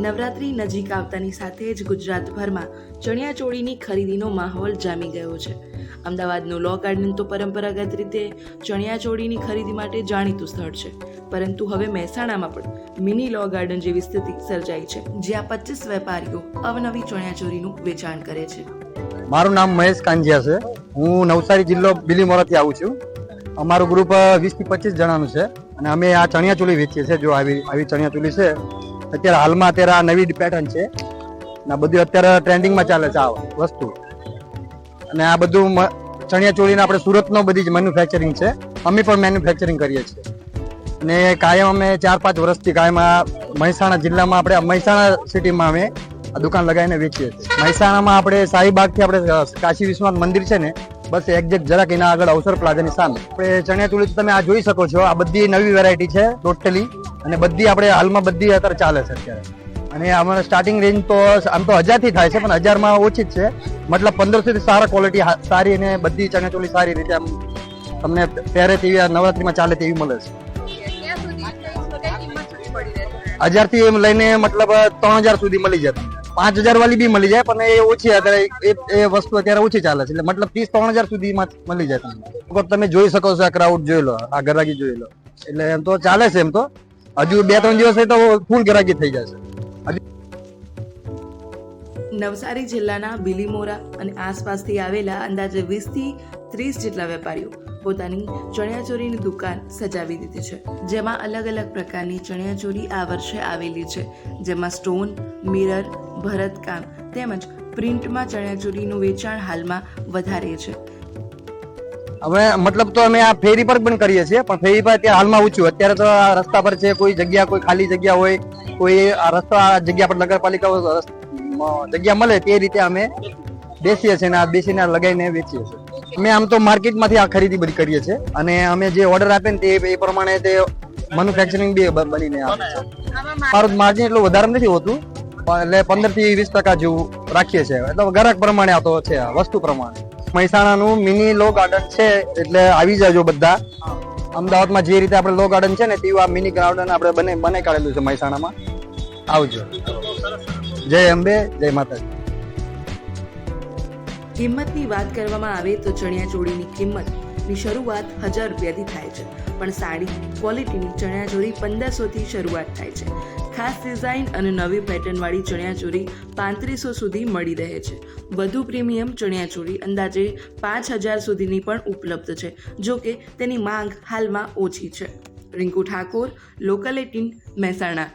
નવરાત્રી નજીક આવતાની સાથે જ ગુજરાતભરમાં ચણિયાચોળીની ખરીદીનો માહોલ જામી ગયો છે. અમદાવાદનું લો ગાર્ડન તો પરંપરાગત રીતે ચણિયાચોળીની ખરીદી માટે જાણીતું સ્થળ છે, પરંતુ હવે મહેસાણામાં પણ મિની લો ગાર્ડન જેવી સ્થિતિ સર્જાઈ છે, જ્યાં 25 વેપારીઓ અવનવી ચણિયાચોળીનું વેચાણ કરે છે. મારું નામ મહેશ કાંજિયા છે. હું નવસારી જિલ્લો બિલીમોરાથી આવું છું. અમારું ગ્રુપ 20 થી 25 જણાનું છે અને અમે આ ચણિયાચોળી વેચીએ છીએ. જો આવી ચણિયાચોળી છે, અત્યારે હાલમાં અત્યારે આ નવી પેટર્ન છે ને બધું અત્યારે ટ્રેન્ડિંગમાં ચાલે છે આ વસ્તુ. અને આ બધું ચણિયાચોળીને આપણે સુરતનો બધી જ મેન્યુફેક્ચરિંગ છે. અમે પણ મેન્યુફેક્ચરિંગ કરીએ છીએ અને કાયમ અમે 4-5 વર્ષથી કાયમ મહેસાણા જિલ્લામાં આપણે મહેસાણા સિટીમાં અમે આ દુકાન લગાવીને વેચીએ છીએ. મહેસાણામાં આપણે શાહીબાગથી આપણે કાશી વિશ્વનાથ મંદિર છે ને, બસ એક્ઝેક્ટ જરાક એના આગળ અવસર પ્લાઝાની સામે આપણે ચણિયાચોળી તમે આ જોઈ શકો છો. આ બધી નવી વેરાયટી છે ટોટલી, અને બધી આપણે હાલમાં બધી અત્યારે ચાલે છે અત્યારે. અને અમારે સ્ટાર્ટિંગ રેન્જ તો આમ તો 1000 થી થાય છે, પણ 1000માં ઓછી જ છે. મતલબ 1500 થી સારા ક્વોલિટી સારી અને બધી ચણિયાચોળી સારી રીતે આમ તમને પહેરે તેવી નવરાત્રીમાં ચાલે તેવી મળે છે. 1000 થી એમ લઈને મતલબ 3000 સુધી મળી જાય. 5000 વાળી બી મળી જાય, પણ એ ઓછી અત્યારે એ વસ્તુ અત્યારે ઓછી ચાલે છે. એટલે મતલબ 30-3000 સુધીમાં મળી જાય તમને. તમે જોઈ શકો છો, આ ક્રાઉડ જોઈ લો, આ ગરાગી જોઈ લો. એટલે એમ તો ચાલે છે. એમ તો હજુ 2-3 દિવસ તો ફૂલ ગરાગી થઈ જશે. નવસારી જિલ્લાના બિલીમોરા અને આસપાસથી આવેલા અંદાજે 20 થી 30 જેટલા વેપારીઓ પોતાની ચણિયાચોળીની દુકાન સજાવી દીધી છે, જેમાં અલગ અલગ પ્રકારની ચણિયાચોળી આ વર્ષે આવેલી છે, જેમાં સ્ટોન, મિરર, ભરતકામ તેમજ પ્રિન્ટમાં ચણિયાચોળીનું વેચાણ હાલમાં વધારે છે. હવે મતલબ તો અમે આ ફેરી પર પણ કરીએ છીએ, પણ ફેરી પર અત્યારે હાલમાં ઓછું. અત્યારે તો આ રસ્તા પર છે, કોઈ જગ્યા કોઈ ખાલી જગ્યા હોય, કોઈ આ રસ્તા જગ્યા પર નગરપાલિકા જગ્યા મળે તે રીતે અમે બેસીએ છીએ અને આ બેસીને લગાવીને વેચીએ છીએ. અમે આમ તો માર્કેટમાંથી આ ખરીદી બધી કરીએ છીએ અને અમે જે ઓર્ડર આપે ને તે એ પ્રમાણે તે મેન્યુફેક્ચરિંગ બી બનીને આવે છે. મારું માર્જિન એટલું વધારે નથી હોતું, એટલે 15 થી 20% જેવું રાખીએ છીએ. એટલે ગ્રાહક પ્રમાણે આ તો છે, વસ્તુ પ્રમાણે. મહેસાણાનું મિની લો ગાર્ડન છે, એટલે આવી જાજો બધા. અમદાવાદમાં જે રીતે આપણે લો ગાર્ડન છે ને તેવું આ મિની ગાર્ડન આપણે બનાવી કાઢેલું છે મહેસાણામાં. આવજો. જય અંબે, જય માતાજી. કિંમતની વાત કરવામાં આવે તો ચણિયાચોળીની કિંમતની શરૂઆત 1000 રૂપિયાથી થાય છે, પણ સારી ક્વોલિટીની ચણિયાચોળી 1500 થી શરૂઆત થાય છે. ખાસ ડિઝાઇન અને નવી પેટર્નવાળી ચણિયાચોળી 3500 સુધી મળી રહે છે. વધુ પ્રીમિયમ ચણિયાચોળી અંદાજે 5000 સુધીની પણ ઉપલબ્ધ છે, જો કે તેની માંગ હાલમાં ઓછી છે. રિંકુ ઠાકોર, લોકલ 18, મહેસાણા.